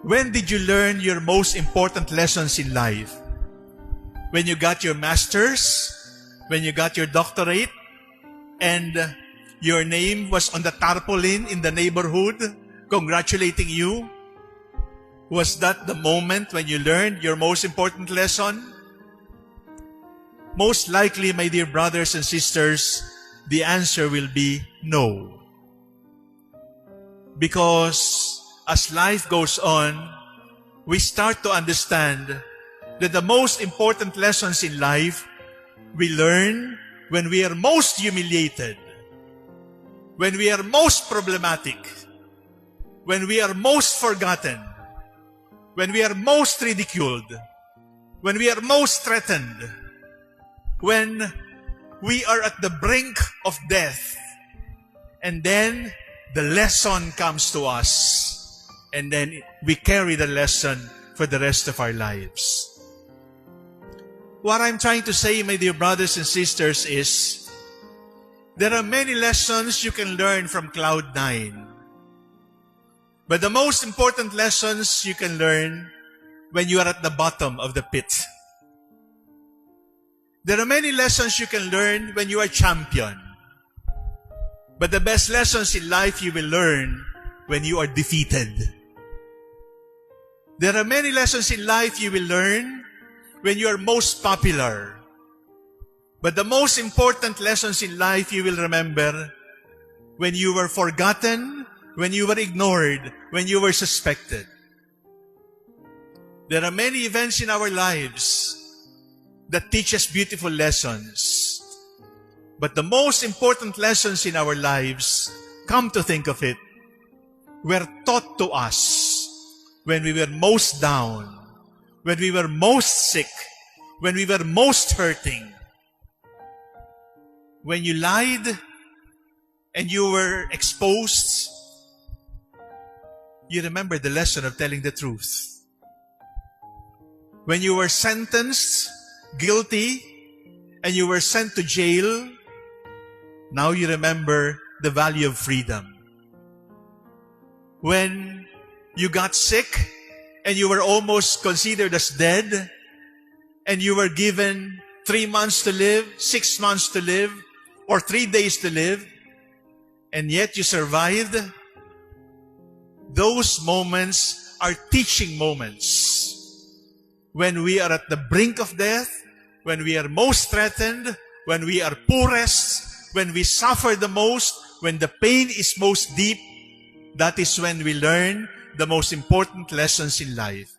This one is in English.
When did you learn your most important lessons in life? When you got your master's? When you got your doctorate? And your name was on the tarpaulin in the neighborhood congratulating you? Was that the moment when you learned your most important lesson? Most likely, my dear brothers and sisters, the answer will be no. Because as life goes on, we start to understand that the most important lessons in life we learn when we are most humiliated, when we are most problematic, when we are most forgotten, when we are most ridiculed, when we are most threatened, when we are at the brink of death, and then the lesson comes to us, and then we carry the lesson for the rest of our lives. What I'm trying to say, my dear brothers and sisters, is there are many lessons you can learn from Cloud 9. But the most important lessons you can learn when you are at the bottom of the pit. There are many lessons you can learn when you are champion. But the best lessons in life you will learn when you are defeated. There are many lessons in life you will learn when you are most popular. But the most important lessons in life you will remember when you were forgotten, when you were ignored, when you were suspected. There are many events in our lives that teach us beautiful lessons. But the most important lessons in our lives, come to think of it, were taught to us when we were most down, when we were most sick, when we were most hurting. When you lied and you were exposed, you remember the lesson of telling the truth. When you were sentenced, guilty, and you were sent to jail, now you remember the value of freedom. When you got sick and you were almost considered as dead, and you were given 3 months to live, 6 months to live, or 3 days to live, and yet you survived, those moments are teaching moments. When we are at the brink of death, when we are most threatened, when we are poorest, when we suffer the most, when the pain is most deep, that is when we learn the most important lessons in life.